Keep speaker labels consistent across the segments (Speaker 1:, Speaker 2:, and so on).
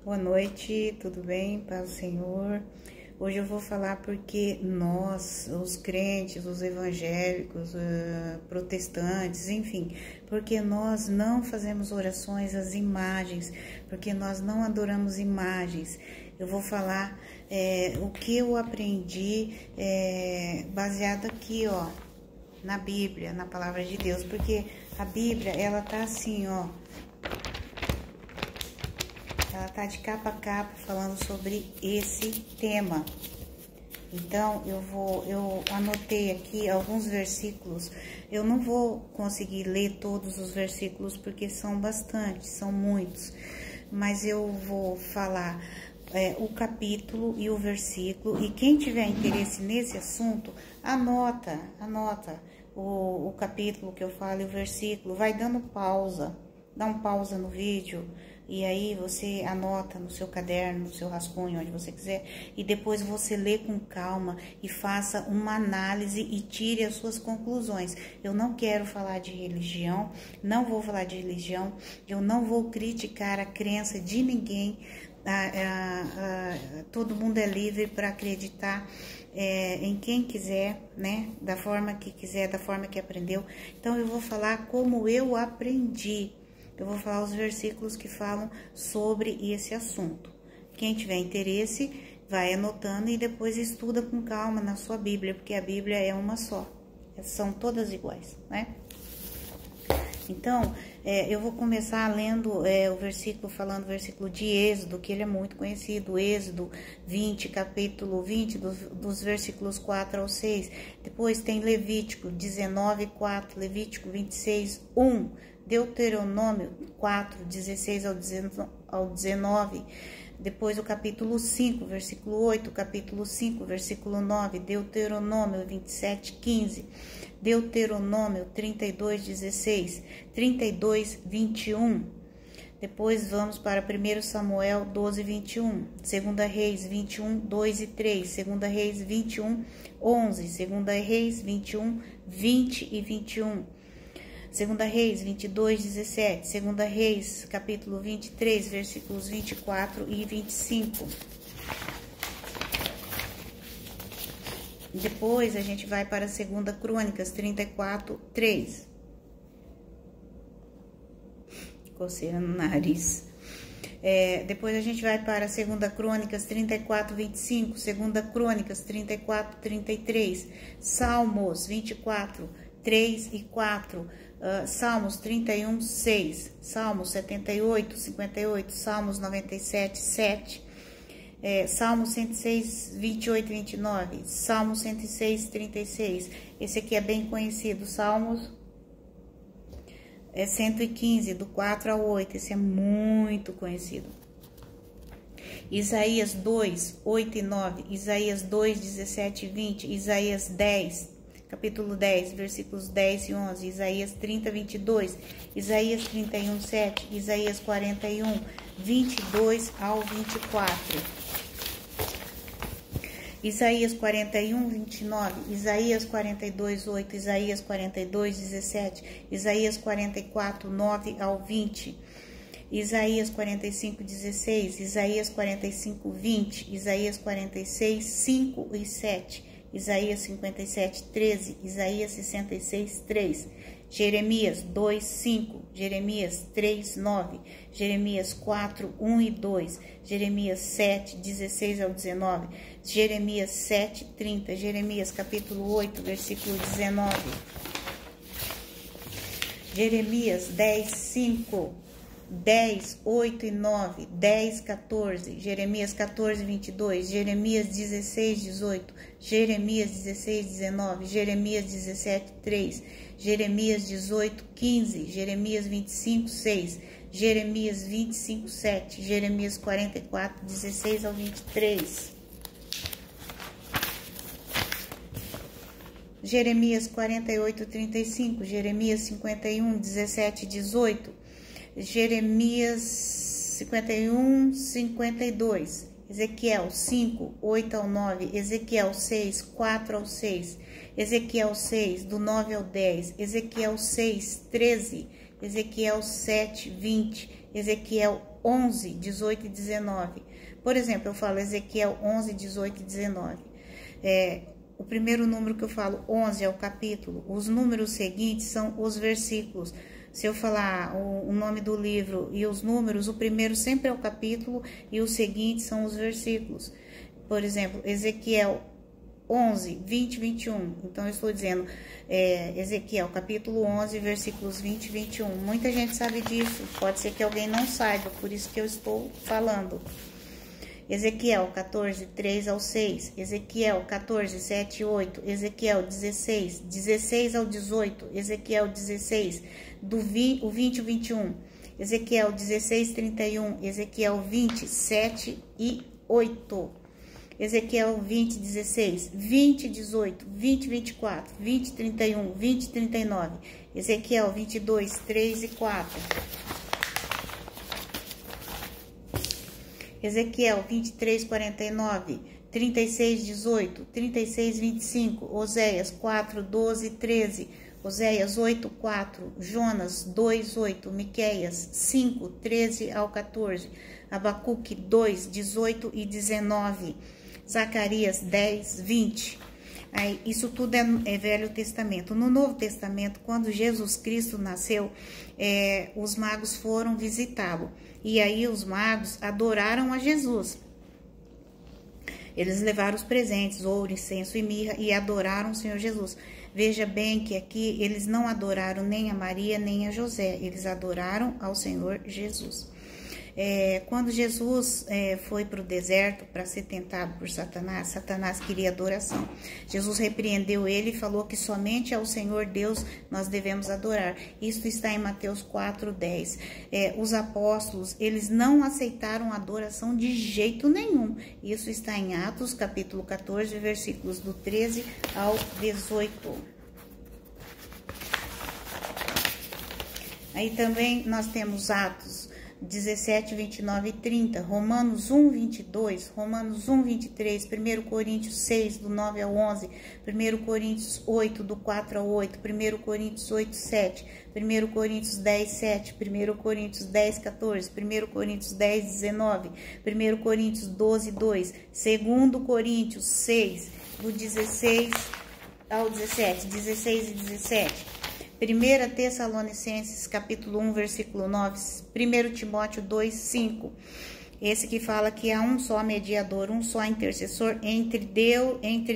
Speaker 1: Boa noite, tudo bem? Paz do Senhor. Hoje eu vou falar porque nós, os crentes, os evangélicos, protestantes, enfim, porque nós não fazemos orações às imagens, porque nós não adoramos imagens. Eu vou falar o que eu aprendi baseado aqui, ó, na Bíblia, na Palavra de Deus, porque a Bíblia, ela tá assim, ó, ela tá de capa a capa falando sobre esse tema. Então, eu anotei aqui alguns versículos. Eu não vou conseguir ler todos os versículos porque são bastantes, são muitos. Mas eu vou falar o capítulo e o versículo. E quem tiver interesse nesse assunto, anota o capítulo que eu falo e o versículo. Vai dando pausa, dá um pausa no vídeo. E aí você anota no seu caderno, no seu rascunho, onde você quiser. E depois você lê com calma e faça uma análise e tire as suas conclusões. Eu não quero falar de religião, não vou falar de religião. Eu não vou criticar a crença de ninguém. Todo mundo é livre para acreditar em quem quiser, né? Da forma que quiser, da forma que aprendeu. Então eu vou falar como eu aprendi. Eu vou falar os versículos que falam sobre esse assunto. Quem tiver interesse, vai anotando e depois estuda com calma na sua Bíblia, porque a Bíblia é uma só. São todas iguais, né? Então, eu vou começar lendo o versículo, falando o versículo de Êxodo, que ele é muito conhecido, Êxodo 20, capítulo 20, dos versículos 4 ao 6. Depois tem Levítico 19, 4, Levítico 26, 1, Deuteronômio 4, 16 ao 19. Depois o capítulo 5, versículo 8, capítulo 5, versículo 9, Deuteronômio 27, 15, Deuteronômio 32, 16, 32, 21. Depois vamos para 1 Samuel 12, 21, 2 Reis 21, 2 e 3, 2 Reis 21, 11, 2 Reis 21, 20 e 21. 2 Reis 22, 17, 2 Reis capítulo 23, versículos 24 e 25. Depois a gente vai para 2 Crônicas 34, 3. Coceira no nariz. Depois a gente vai para 2 Crônicas 34, 25, 2 Crônicas 34, 33, Salmos 24, 3 e 4, Salmos 31, 6, Salmos 78, 58, Salmos 97, 7, Salmos 106, 28 e 29, Salmos 106, 36. Esse aqui é bem conhecido, Salmos 115, do 4 ao 8, esse é muito conhecido. Isaías 2, 8 e 9, Isaías 2, 17 e 20, Isaías 10, capítulo 10, versículos 10 e 11, Isaías 30, 22, Isaías 31, 7, Isaías 41, 22 ao 24. Isaías 41, 29, Isaías 42, 8, Isaías 42, 17, Isaías 44, 9 ao 20, Isaías 45, 16, Isaías 45, 20, Isaías 46, 5 e 7, Isaías 57, 13, Isaías 66, 3, Jeremias 2, 5, Jeremias 3, 9, Jeremias 4, 1 e 2, Jeremias 7, 16 ao 19, Jeremias 7, 30, Jeremias capítulo 8, versículo 19, Jeremias 10, 5, 10, 8 e 9, 10, 14, Jeremias 14, 22, Jeremias 16, 18, Jeremias 16, 19, Jeremias 17, 3, Jeremias 18, 15, Jeremias 25, 6, Jeremias 25, 7, Jeremias 44, 16 ao 23. Jeremias 48, 35, Jeremias 51, 17 e 18, Jeremias 51, 52, Ezequiel 5, 8 ao 9, Ezequiel 6, 4 ao 6, Ezequiel 6, do 9 ao 10, Ezequiel 6, 13, Ezequiel 7, 20, Ezequiel 11, 18 e 19. Por exemplo, eu falo Ezequiel 11, 18 e 19. O primeiro número que eu falo, 11, é o capítulo. Os números seguintes são os versículos. Se eu falar o nome do livro e os números, o primeiro sempre é o capítulo e os seguintes são os versículos. Por exemplo, Ezequiel 11, 20, 21. Então, eu estou dizendo Ezequiel, capítulo 11, versículos 20 e 21. Muita gente sabe disso. Pode ser que alguém não saiba, por isso que eu estou falando. Ezequiel 14, 3 ao 6. Ezequiel 14, 7 e 8. Ezequiel 16, 16 ao 18. Ezequiel 16, o 20 e 21. Ezequiel 16, 31. Ezequiel 20, 7 e 8. Ezequiel 20, 16, 20, 18, 20, 24, 20, 31, 20, 39. Ezequiel 22, 3 e 4. Ezequiel 23, 49, 36, 18, 36, 25. Oséias 4, 12 e 13. Oséias 8, 4. Jonas 2, 8. Miqueias 5, 13 ao 14. Abacuque 2, 18 e 19. Zacarias 10, 20. Aí, isso tudo é Velho Testamento. No Novo Testamento, quando Jesus Cristo nasceu, os magos foram visitá-lo. E aí os magos adoraram a Jesus. Eles levaram os presentes, ouro, incenso e mirra, e adoraram o Senhor Jesus. Veja bem que aqui eles não adoraram nem a Maria, nem a José. Eles adoraram ao Senhor Jesus. Quando Jesus foi para o deserto para ser tentado por Satanás, Satanás queria adoração. Jesus repreendeu ele e falou que somente ao Senhor Deus nós devemos adorar. Isso está em Mateus 4, 10. Os apóstolos, eles não aceitaram adoração de jeito nenhum. Isso está em Atos, capítulo 14, versículos do 13 ao 18. Aí também nós temos Atos 17, 29 e 30, Romanos 1, 22, Romanos 1, 23, 1 Coríntios 6, do 9 ao 11, 1 Coríntios 8, do 4 ao 8, 1 Coríntios 8, 7, 1 Coríntios 10, 7, 1 Coríntios 10, 14, 1 Coríntios 10, 19, 1 Coríntios 12, 2, 2 Coríntios 6, do 16 ao 17, 16 e 17. 1 Tessalonicenses, capítulo 1, versículo 9, 1 Timóteo 2, 5. Esse que fala que há um só mediador, um só intercessor entre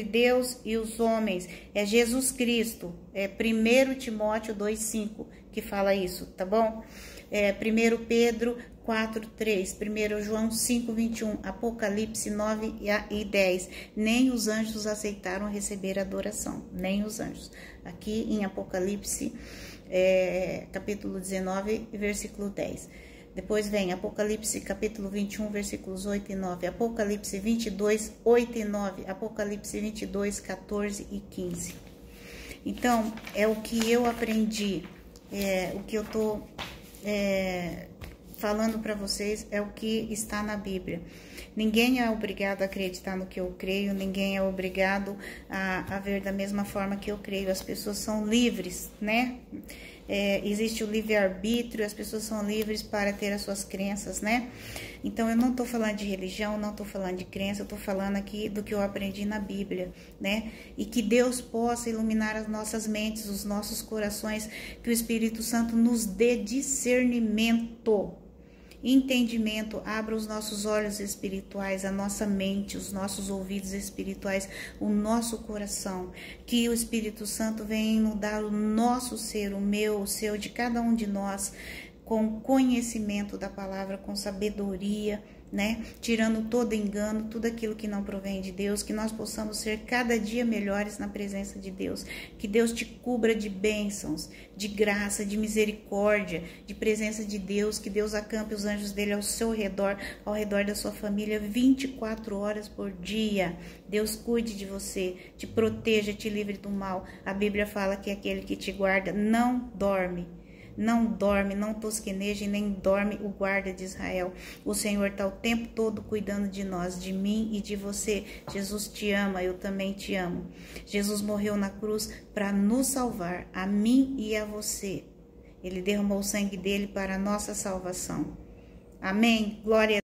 Speaker 1: Deus e os homens. É Jesus Cristo. É 1 Timóteo 2, 5 que fala isso, tá bom? 1 Pedro 4, 3, 1 João 5, 21, Apocalipse 9 e 10. Nem os anjos aceitaram receber adoração, nem os anjos. Aqui em Apocalipse, capítulo 19, versículo 10. Depois vem Apocalipse, capítulo 21, versículos 8 e 9. Apocalipse 22, 8 e 9. Apocalipse 22, 14 e 15. Então, é o que eu aprendi, o que eu tô falando para vocês é o que está na Bíblia. Ninguém é obrigado a acreditar no que eu creio, ninguém é obrigado a ver da mesma forma que eu creio. As pessoas são livres, né? Existe o livre-arbítrio, as pessoas são livres para ter as suas crenças, né? Então, eu não estou falando de religião, não estou falando de crença, eu estou falando aqui do que eu aprendi na Bíblia, né? E que Deus possa iluminar as nossas mentes, os nossos corações, que o Espírito Santo nos dê discernimento, entendimento, abra os nossos olhos espirituais, a nossa mente, os nossos ouvidos espirituais, o nosso coração, que o Espírito Santo venha inundar o nosso ser, o meu, o seu, de cada um de nós, com conhecimento da palavra, com sabedoria, né? Tirando todo engano, tudo aquilo que não provém de Deus, que nós possamos ser cada dia melhores na presença de Deus, que Deus te cubra de bênçãos, de graça, de misericórdia, de presença de Deus, que Deus acampe os anjos dele ao seu redor, ao redor da sua família, 24 horas por dia. Deus cuide de você, te proteja, te livre do mal. A Bíblia fala que aquele que te guarda não dorme. Não dorme, não tosqueneja e nem dorme o guarda de Israel. O Senhor está o tempo todo cuidando de nós, de mim e de você. Jesus te ama, eu também te amo. Jesus morreu na cruz para nos salvar, a mim e a você. Ele derramou o sangue dele para a nossa salvação. Amém? Glória a